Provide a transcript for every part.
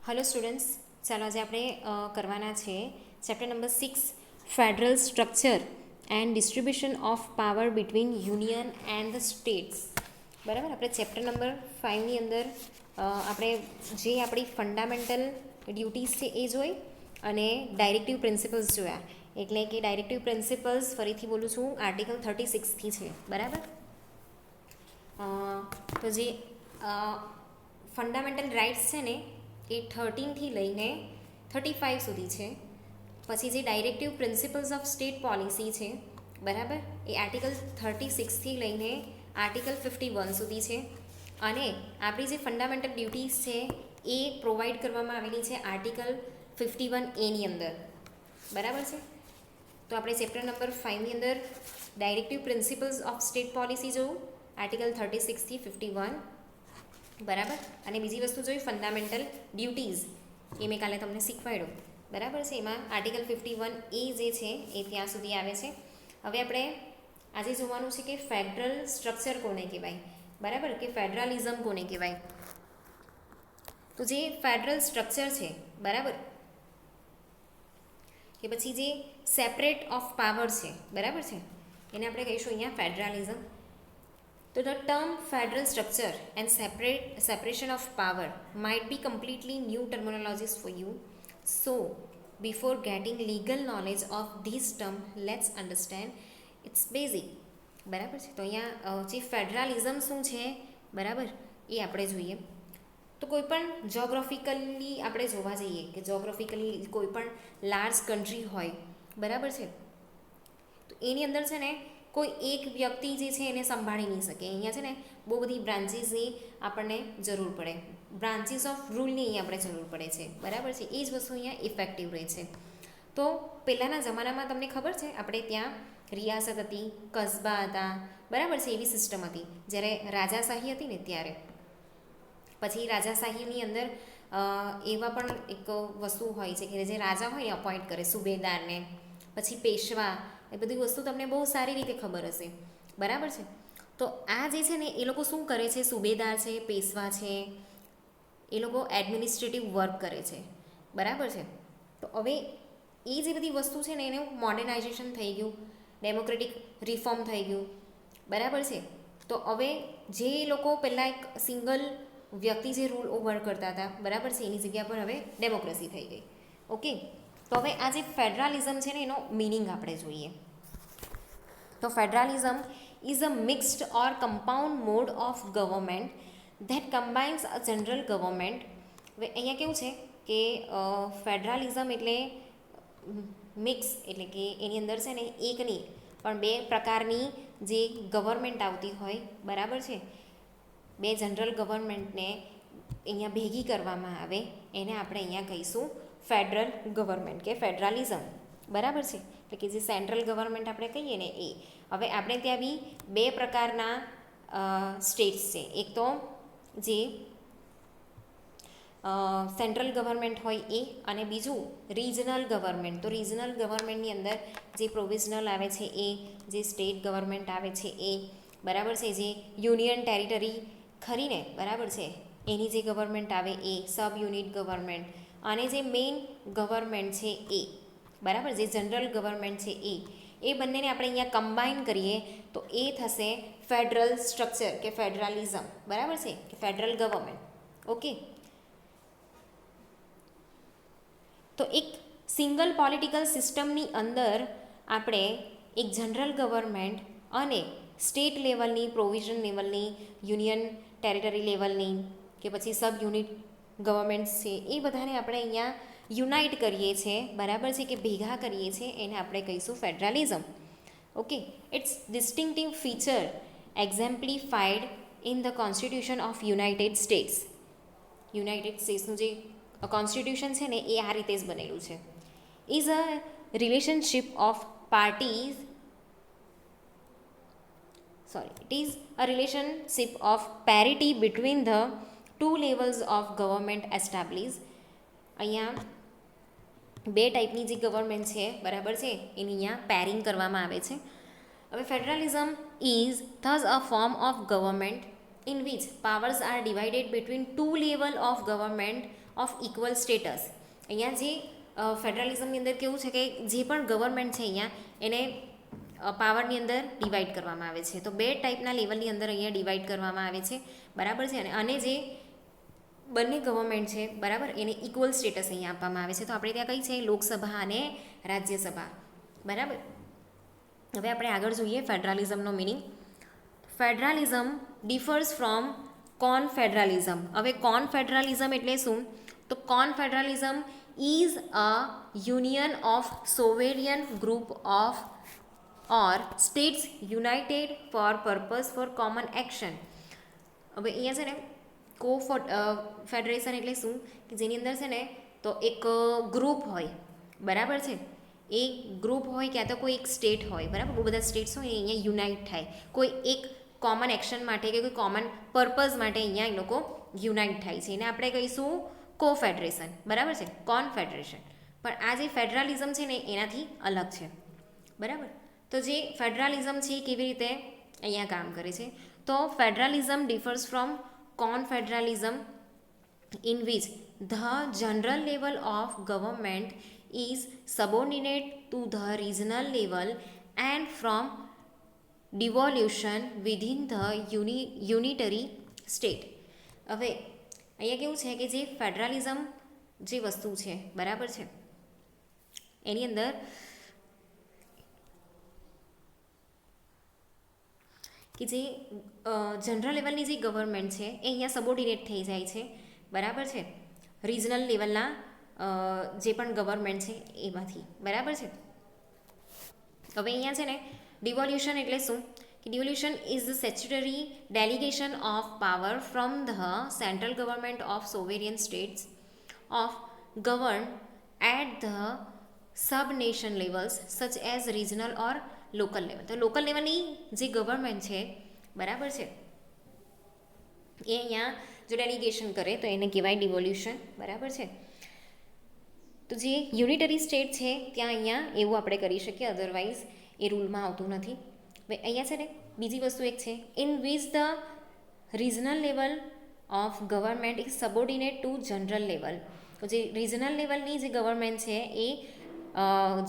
Hello students, ચાલો આજે આપણે કરવાના છે chapter number 6 federal structure and distribution of power between union and the states. બરાબર, આપણે ચેપ્ટર નંબર 5ની અંદર આપણે જે આપણી ફંડામેન્ટલ ડ્યુટીઝ છે એ જોઈ અને ડાયરેક્ટિવ પ્રિન્સિપલ્સ જોયા. એટલે કે ડાયરેક્ટિવ પ્રિન્સિપલ્સ ફરીથી બોલું છું, આર્ટિકલ 36થી છે. બરાબર, તો જે ફંડામેન્ટલ રાઇટ્સ છે ને એ 13થી લઈને 35 સુધી છે. પછી જે directive principles of state policy છે, બરાબર, એ આર્ટિકલ 36થી લઈને આર્ટિકલ 51 સુધી છે. અને આપણી જે ફંડામેન્ટલ ડ્યુટીઝ છે એ પ્રોવાઈડ કરવામાં આવેલી છે આર્ટિકલ 51A અંદર. બરાબર છે, તો આપણે ચેપ્ટર નંબર 5ની અંદર directive principles of state policy જોવું, આર્ટિકલ 36થી 51. બરાબર, અને બીજી વસ્તુ જોઈ ફંડામેન્ટલ ડ્યુટીઝ, એ મેં કાલે તમને શીખવાડ્યું. બરાબર છે, એમાં આર્ટિકલ 51A જે છે એ ત્યાં સુધી આવે છે. હવે આપણે આજે જોવાનું છે કે ફેડરલ સ્ટ્રક્ચર કોને કહેવાય, બરાબર, કે ફેડરલિઝમ કોને કહેવાય. તો જે ફેડરલ સ્ટ્રક્ચર છે, બરાબર, કે પછી જે સેપરેટ ઓફ પાવર છે, બરાબર છે, એને આપણે કહીશું અહીંયા ફેડરલિઝમ. So the term federal structure and separation of power might be completely new terminologies for you. So before getting legal knowledge of this term, let's understand its basic. બરાબર છે, તો અહીંયા જે ફેડરલિઝમ શું છે, બરાબર, એ આપણે જોઈએ. તો કોઈ પણ જોગ્રાફિકલી આપણે જોવા જઈએ કે જોગ્રાફિકલી કોઈ પણ લાર્જ કન્ટ્રી હોય, બરાબર છે, તો એની અંદર છે ને કોઈ એક વ્યક્તિ જે છે એને સંભાળી નહીં શકે. અહીંયા છે ને બહુ બધી બ્રાન્ચીસની આપણને જરૂર પડે, બ્રાન્ચીસ ઓફ રૂલની અહીંયા આપણે જરૂર પડે છે. બરાબર છે, એ જ વસ્તુ અહીંયા ઇફેક્ટિવ રહે છે. તો પહેલાંના જમાનામાં તમને ખબર છે આપણે ત્યાં રિયાસત હતી, કસ્બા હતા, બરાબર છે, એવી સિસ્ટમ હતી. જ્યારે રાજાશાહી હતી ને ત્યારે પછી રાજાશાહીની અંદર એવા પણ એક વસ્તુ હોય છે કે જે રાજા હોય ને અપોઇન્ટ કરે સુબેદારને, પછી પેશવા, એ બધી વસ્તુ તમને બહુ સારી રીતે ખબર હશે. બરાબર છે, તો આ જે છે ને એ લોકો શું કરે છે, સુબેદાર છે, પેશવા છે, એ લોકો એડમિનિસ્ટ્રેટિવ વર્ક કરે છે. બરાબર છે, તો હવે એ જે બધી વસ્તુ છે ને એનું મોડર્નાઇઝેશન થઈ ગયું, ડેમોક્રેટિક રિફોર્મ થઈ ગયું. બરાબર છે, તો હવે જે લોકો પહેલાં એક સિંગલ વ્યક્તિ જે રૂલ ઓવર કરતા હતા, બરાબર છે, એની જગ્યા પર હવે ડેમોક્રેસી થઈ ગઈ. ઓકે, તો હવે આ જે ફેડરલિઝમ છે ને એનો મિનિંગ આપણે જોઈએ. તો federalism is a mixed or compound mode of government that combines a general government. હવે અહીંયા કેવું છે કે ફેડરલિઝમ એટલે મિક્સ, એટલે કે એની અંદર છે ને એક નહીં પણ બે પ્રકારની જે ગવર્મેન્ટ આવતી હોય, બરાબર છે, બે જનરલ ગવર્મેન્ટને અહીંયા ભેગી કરવામાં આવે, એને આપણે અહીંયા કહીશું ફેડરલ ગવર્મેન્ટ કે ફેડરલિઝમ. બરાબર છે, એટલે કે જે સેન્ટ્રલ ગવર્મેન્ટ આપણે કહીએ ને એ. હવે આપણે ત્યાં બી બે પ્રકારના સ્ટેટ્સ છે. એક તો જે સેન્ટ્રલ ગવર્મેન્ટ હોય એ, અને બીજું રિજનલ ગવર્મેન્ટ. તો રિજનલ ગવર્મેન્ટની અંદર જે પ્રોવિઝનલ આવે છે એ, જે સ્ટેટ ગવર્મેન્ટ આવે છે એ, બરાબર છે, જે યુનિયન ટેરિટરી ખરીને, બરાબર છે, એની જે ગવર્મેન્ટ આવે એ, સબ યુનિટ ગવર્મેન્ટ, અને જે મેઇન ગવર્મેન્ટ છે એ, બરાબર, જે જનરલ ગવર્મેન્ટ છે એ બંનેને આપણે અહીંયા કમ્બાઈન કરીએ તો એ થશે ફેડરલ સ્ટ્રક્ચર કે ફેડરલિઝમ. બરાબર છે, કે ફેડરલ ગવર્મેન્ટ. ઓકે, તો એક સિંગલ પોલિટિકલ સિસ્ટમની અંદર આપણે એક જનરલ ગવર્મેન્ટ અને સ્ટેટ લેવલની, પ્રોવિઝન લેવલની, યુનિયન ટેરિટરી લેવલની કે પછી સબ યુનિટ ગવર્મેન્ટ્સ છે, એ બધાને આપણે અહીંયા યુનાઇટ કરીએ છીએ, બરાબર છે, કે ભેગા કરીએ છીએ, એને આપણે કહીશું federalism. Okay, it's distinctive feature exemplified in the constitution of United States. United સ્ટેટ્સનું જે કોન્સ્ટિટ્યુશન છે ને એ આ રીતે જ બનેલું છે. Is a relationship of parties it is a relationship of parity between the two levels of government established. અહીંયા બે ટાઈપની જે ગવર્મેન્ટ છે, બરાબર છે, એની અહીંયા પેરિંગ કરવામાં આવે છે. હવે ફેડરલિઝમ is thus a form of government in which powers are divided between two levels of government of equal status. અહીંયા જે ફેડરલિઝમની અંદર કેવું છે કે જે પણ ગવર્મેન્ટ છે અહીંયા એને પાવરની અંદર ડિવાઈડ કરવામાં આવે છે. તો બે ટાઈપના લેવલની અંદર અહીંયા ડિવાઈડ કરવામાં આવે છે, બરાબર છે. અને જે બંને ગવર્મેન્ટ છે, બરાબર, એને ઇક્વલ સ્ટેટસ અહીંયા આપવામાં આવે છે. તો આપણે ત્યાં કઈ છે, લોકસભા અને રાજ્યસભા, બરાબર. હવે આપણે આગળ જોઈએ ફેડરલિઝમનો meaning. Federalism differs from confederalism. હવે કોનફેડરલિઝમ એટલે શું? તો confederalism is a union of sovereign group of or states united for purpose for common action. હવે અહીંયા છે ને ફેડરેશન એટલે શું કે જેની અંદર છે ને તો એક ગ્રુપ હોય, બરાબર છે. એ ગ્રુપ હોય ક્યાં તો કોઈ એક સ્ટેટ હોય, બરાબર, બહુ બધા સ્ટેટ્સ હોય અહીંયા યુનાઇટ થાય કોઈ એક કોમન એક્શન માટે કે કોઈ કોમન પર્પઝ માટે અહીંયા એ લોકો યુનાઇટ થાય છે. એને આપણે કહીશું કોફેડરેશન, બરાબર છે, કોનફેડરેશન. પણ આ જે ફેડરલિઝમ છે ને એનાથી અલગ છે, બરાબર. તો જે ફેડરલિઝમ છે એ કેવી રીતે અહીંયા કામ કરે છે? તો federalism differs from confederalism in which the general level of government is subordinate to the regional level and from devolution within the unitary state. હવે અહીંયા કેવું છે કે જે ફેડરલિઝમ જે વસ્તુ છે, બરાબર છે, એની અંદર કે જે જનરલ લેવલની જે ગવર્મેન્ટ છે એ અહીંયા સબોર્ડિનેટ થઈ જાય છે, બરાબર છે, રિજનલ લેવલના જે પણ ગવર્મેન્ટ છે એમાંથી, બરાબર છે. હવે અહીંયા છે ને ડિવોલ્યુશન એટલે શું કે devolution is the statutory delegation of power from the central government of sovereign states of govern at the sub nation levels such as regional or local level. તો લોકલ લેવલની જે ગવર્મેન્ટ છે, બરાબર છે, એ અહીંયા જો ડેલિગેશન કરે તો એને કહેવાય ડિવોલ્યુશન, બરાબર છે. તો જે યુનિટરી સ્ટેટ છે ત્યાં અહીંયા એવું આપણે કરી શકીએ, અધરવાઇઝ એ રૂલમાં આવતું નથી. હવે અહીંયા છે ને બીજી વસ્તુ એક છે in which the regional level of government is subordinate to general level. તો જે રિજનલ લેવલની જે ગવર્મેન્ટ છે એ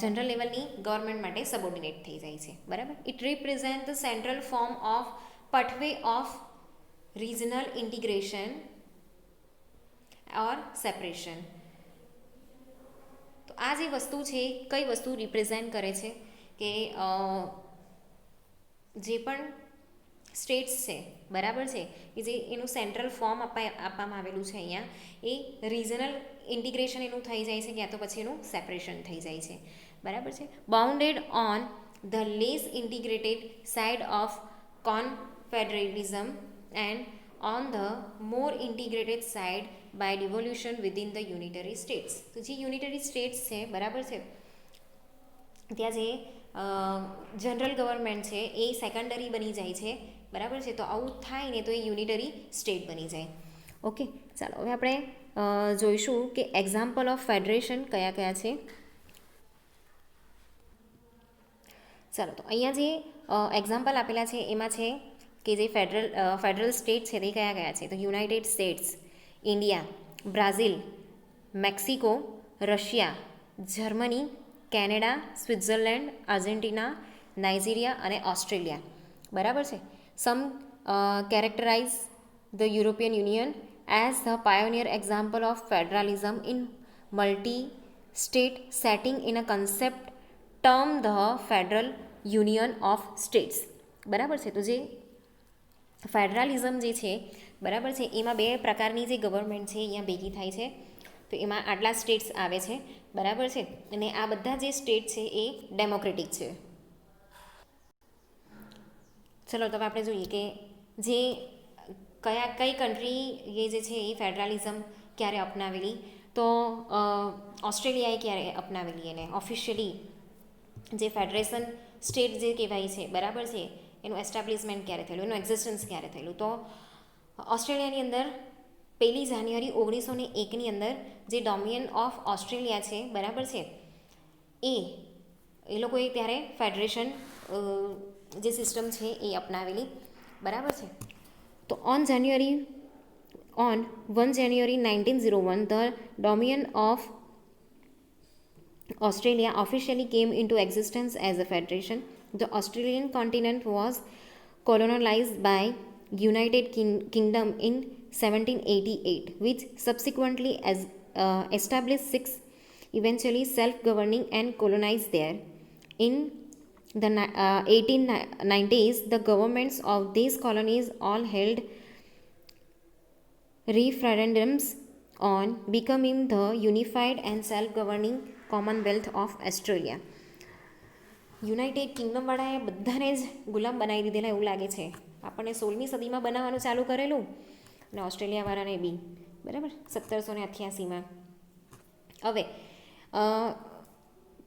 જનરલ લેવલની ગવર્મેન્ટ માટે સબોર્ડિનેટ થઈ જાય છે, બરાબર. It represent the central form of pathway of regional integration or separation. તો આ જે વસ્તુ છે કઈ વસ્તુ રિપ્રેઝેન્ટ કરે છે કે જે પણ સ્ટેટ્સ છે, બરાબર છે, કે જે એનું સેન્ટ્રલ ફોર્મ આપવામાં આવેલું છે અહીંયા એ રિજનલ ઇન્ટિગ્રેશન એનું થઈ જાય છે ક્યાં તો પછી એનું સેપરેશન થઈ જાય છે, બરાબર છે. Bounded on the less integrated side of confederalism and on the more integrated side by devolution within the unitary states. તો જે યુનિટરી સ્ટેટ્સ છે, બરાબર છે, ત્યાં જે જનરલ ગવર્મેન્ટ છે એ સેકન્ડરી બની જાય છે, બરાબર છે. તો આવું થાય ને તો એ યુનિટરી સ્ટેટ બની જાય. ઓકે, ચાલો હવે આપણે જોઈશું કે એક્ઝામ્પલ ઓફ ફેડરેશન કયા કયા છે. ચાલો, તો અહીંયા જે એક્ઝામ્પલ આપેલા છે એમાં છે કે જે ફેડરલ સ્ટેટ છે તે કયા કયા છે? તો United States, India, Brazil, Mexico, Russia, Germany, Canada, Switzerland, Argentina, Nigeria અને ઓસ્ટ્રેલિયા, બરાબર છે. Some characterize the European Union as the pioneer example of federalism in multi-state setting in a concept termed the Federal Union of States. બરાબર છે. તો જે ફેડરલિઝમ જે છે, બરાબર છે, એમાં બે પ્રકારની જે ગવર્મેન્ટ છે અહીંયા ભેગી થાય છે. તો એમાં આટલા સ્ટેટ્સ આવે છે, બરાબર છે, અને આ બધા જે સ્ટેટ છે એ ડેમોક્રેટિક છે. ચલો તો આપણે જોઈએ કે જે કઈ કન્ટ્રી એ જે છે એ ફેડરલિઝમ ક્યારે અપનાવેલી? તો ઓસ્ટ્રેલિયાએ ક્યારે અપનાવેલી એને ઓફિશિયલી જે ફેડરેશન સ્ટેટ જે કહેવાય છે, બરાબર છે, એનું એસ્ટાબ્લિશમેન્ટ ક્યારે થયેલું, એનું એક્ઝિસ્ટન્સ ક્યારે થયેલું? તો ઓસ્ટ્રેલિયાની અંદર 1 જાન્યુઆરી 1901ની અંદર જે ડોમિનિયન ઓફ ઓસ્ટ્રેલિયા છે, બરાબર છે, એ લોકોએ ત્યારે ફેડરેશન જે સિસ્ટમ છે એ અપનાવેલી, બરાબર છે. તો on January On 1 January 1901, the Dominion of Australia officially came into existence as a federation. The Australian continent was colonized by United Kingdom in 1788, which subsequently established six eventually self-governing and colonized there. In the 1890s, the governments of these colonies all held referendums on becoming the unified and self-governing Commonwealth of Australia. United કિંગડમવાળાએ બધાને જ ગુલામ બનાવી દીધેલા એવું લાગે છે. આપણને 16મી સદીમાં બનાવવાનું ચાલુ કરેલું અને ઓસ્ટ્રેલિયાવાળાને બી, બરાબર, 1788માં. હવે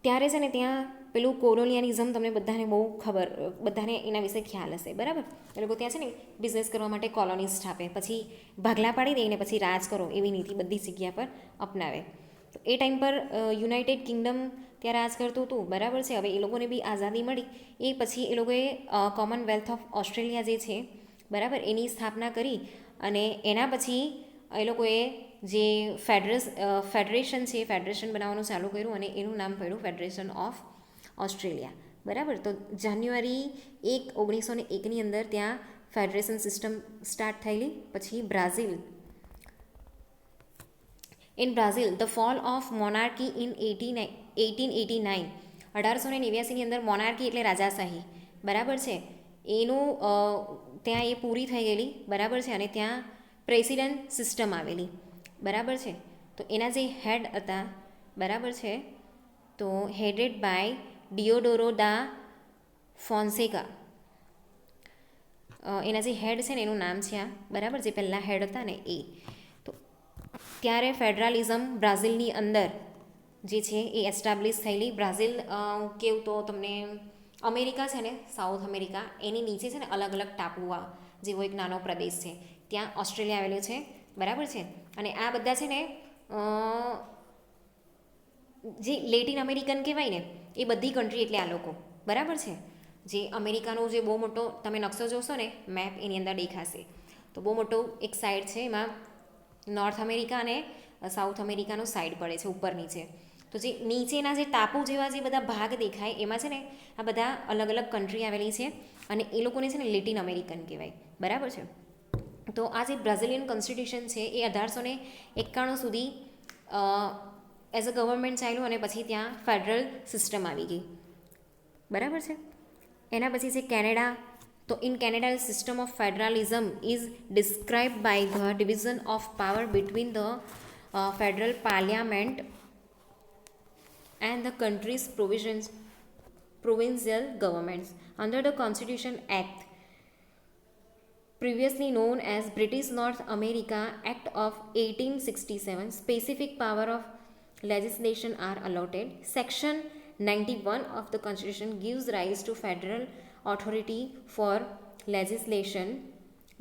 ત્યારે છે ને ત્યાં પેલું કોલોનિયલિઝમ તમને બધાને બહુ ખબર, બધાને એના વિશે ખ્યાલ હશે, બરાબર. એ લોકો ત્યાં છે ને બિઝનેસ કરવા માટે કોલોનીઝ છાપે, પછી ભાગલા પાડી દઈને પછી રાજ કરો એવી નીતિ બધી જગ્યા પર અપનાવે. તો એ ટાઈમ પર યુનાઇટેડ કિંગડમ ત્યાં રાજ કરતું હતું, બરાબર છે. હવે એ લોકોને બી આઝાદી મળી એ પછી એ લોકોએ કોમનવેલ્થ ઓફ ઓસ્ટ્રેલિયા જે છે, બરાબર, એની સ્થાપના કરી અને એના પછી એ લોકોએ જે ફેડરેશન છે, ફેડરેશન બનાવવાનું ચાલુ કર્યું અને એનું નામ પડ્યું ફેડરેશન ઓફ ઓસ્ટ્રેલિયા, બરાબર. તો જાન્યુઆરી 1, 1901ની અંદર ત્યાં ફેડરેશન સિસ્ટમ સ્ટાર્ટ થયેલી. પછી Brazil, in Brazil the fall of monarchy in 1889, 1889ની અંદર મોનાર્કી એટલે રાજાશાહી, બરાબર છે, એનું ત્યાં એ પૂરી થઈ ગયેલી, બરાબર છે. અને ત્યાં પ્રેસિડન્ટ સિસ્ટમ આવેલી, બરાબર છે. તો એના જે હેડ હતા, બરાબર છે, તો હેડેડ બાય ડિયોડોરો દા ફોન્સેકા, એના જે હેડ છે ને એનું નામ છે આ, બરાબર, જે પહેલાં હેડ હતા ને એ. તો ત્યારે ફેડરલિઝમ બ્રાઝિલની અંદર જે છે એ એસ્ટાબ્લિશ થયેલી. બ્રાઝિલ કેવું તો તમને અમેરિકા છે ને, સાઉથ અમેરિકા, એની નીચે છે ને અલગ અલગ ટાપુઆ જેવો એક નાનો પ્રદેશ છે, ત્યાં ઓસ્ટ્રેલિયા આવેલું છે, બરાબર છે. અને આ બધા છે ને જે લેટિન અમેરિકન કહેવાય ને એ બધી કન્ટ્રી એટલે આ લોકો, બરાબર છે. જે અમેરિકાનો જે બહુ મોટો તમે નકશો જોશો ને મેપ, એની અંદર દેખાશે. તો બહુ મોટો એક સાઈડ છે, એમાં નોર્થ અમેરિકા અને સાઉથ અમેરિકાનો સાઈડ પડે છે ઉપર નીચે. તો જે નીચેના જે ટાપુ જેવા જે બધા ભાગ દેખાય એમાં છે ને આ બધા અલગ અલગ કન્ટ્રી આવેલી છે અને એ લોકોને છે ને લેટિન અમેરિકન કહેવાય, બરાબર છે. તો આ જે બ્રાઝિલિયન કોન્સ્ટિટ્યુશન છે એ 1891 સુધી એઝ અ ગવર્મેન્ટ ચાલ્યું અને પછી ત્યાં ફેડરલ સિસ્ટમ આવી ગઈ, બરાબર છે. એના પછી છે કેનેડા. તો in Canada system of federalism is described by the division of power between the federal parliament and the country's provincial governments. Under the Constitution Act, previously known as British North America Act of 1867, specific power of legislation are allotted. Section 91 of the Constitution gives rise to federal authority for legislation,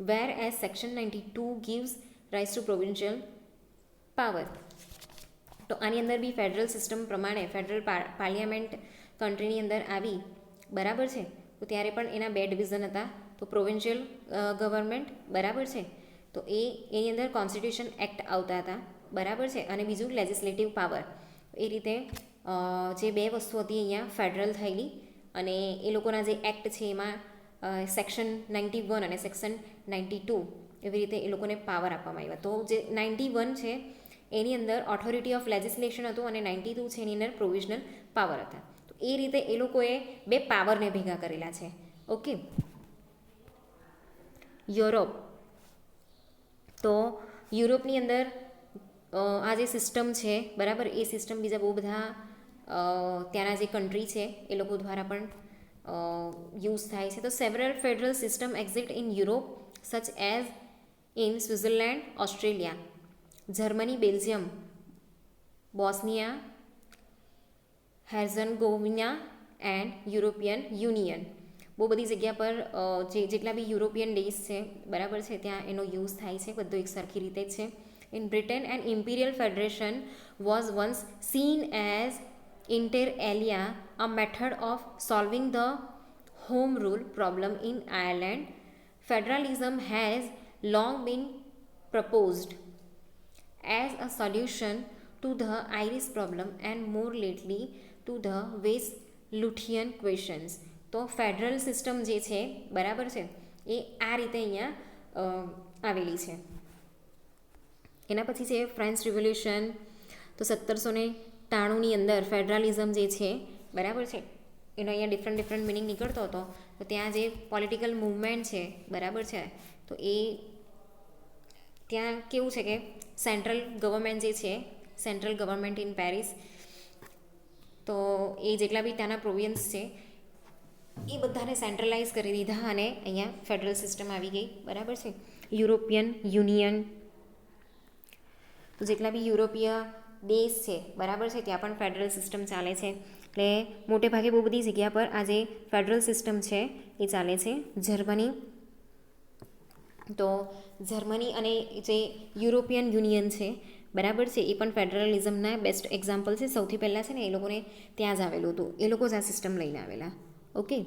whereas Section 92 gives rise to provincial power. તો આની અંદર બી federal system પ્રમાણે federal parliament કન્ટ્રીની અંદર આવી, બરાબર છે. તો ત્યારે પણ એના બે ડિવિઝન હતા. તો પ્રોવિન્શિયલ ગવર્મેન્ટ, બરાબર છે, તો એની અંદર કોન્સ્ટિટ્યુશન એક્ટ આવતા હતા, બરાબર છે. અને બીજું લેજિસ્લેટિવ પાવર. એ રીતે જે બે વસ્તુ હતી અહીંયા ફેડરલ થયેલી અને એ લોકોના જે એક્ટ છે એમાં સેક્શન 91 અને સેક્શન 92 એવી રીતે એ લોકોને પાવર આપવામાં આવ્યા. તો જે 91 છે એની અંદર ઓથોરિટી ઓફ લેજિસ્લેશન હતું અને 92 છે એની અંદર પ્રોવિઝનલ પાવર હતા. તો એ રીતે એ લોકોએ બે પાવરને ભેગા કરેલા છે. ઓકે. યુરોપ. તો યુરોપની અંદર આ જે સિસ્ટમ છે, બરાબર, એ સિસ્ટમ બીજા બહુ બધા ત્યાંના જે કન્ટ્રી છે એ લોકો દ્વારા પણ યુઝ થાય છે. તો several federal system exist in Europe such as in Switzerland, Australia, Germany, Belgium, Bosnia, Herzegovina and European Union. બહુ બધી જગ્યા પર જેટલા બી યુરોપિયન દેશ છે, બરાબર છે, ત્યાં એનો યુઝ થાય છે, બધું એક સરખી રીતે જ છે. In Britain and imperial federation was once seen as inter alia, a method of solving the home rule problem in Ireland. Federalism has long been proposed as a solution to the Irish problem and more lately to the West Lothian questions. તો federal system જે છે બરાબર છે એ આ રીતે અહીંયા આવેલી છે. એના પછી છે ફ્રેન્ચ રિવોલ્યુશન. તો 1793ની અંદર ફેડરલિઝમ જે છે બરાબર છે એનો અહીંયા ડિફરન્ટ મિનિંગ નીકળતો હતો. તો ત્યાં જે પોલિટિકલ મૂવમેન્ટ છે બરાબર છે તો એ ત્યાં કેવું છે કે સેન્ટ્રલ ગવર્મેન્ટ જે છે સેન્ટ્રલ ગવર્મેન્ટ ઇન પેરિસ તો એ જેટલા બી ત્યાંના પ્રોવિન્સ છે એ બધાને સેન્ટ્રલાઇઝ કરી દીધા અને અહીંયા ફેડરલ સિસ્ટમ આવી ગઈ બરાબર છે. યુરોપિયન યુનિયન તો જેટલા બી યુરોપીય દેશ છે બરાબર છે ત્યાં પણ ફેડરલ સિસ્ટમ ચાલે છે. એટલે મોટે ભાગે બહુ બધી જગ્યા પર આ જે ફેડરલ સિસ્ટમ છે એ ચાલે છે. જર્મની તો જર્મની અને જે યુરોપિયન યુનિયન છે બરાબર છે એ પણ ફેડરલિઝમના બેસ્ટ એક્ઝામ્પલ છે. સૌથી પહેલાં છે ને એ લોકોને ત્યાં જ આવેલું હતું, એ લોકો જ આ સિસ્ટમ લઈને આવેલા. ઓકે.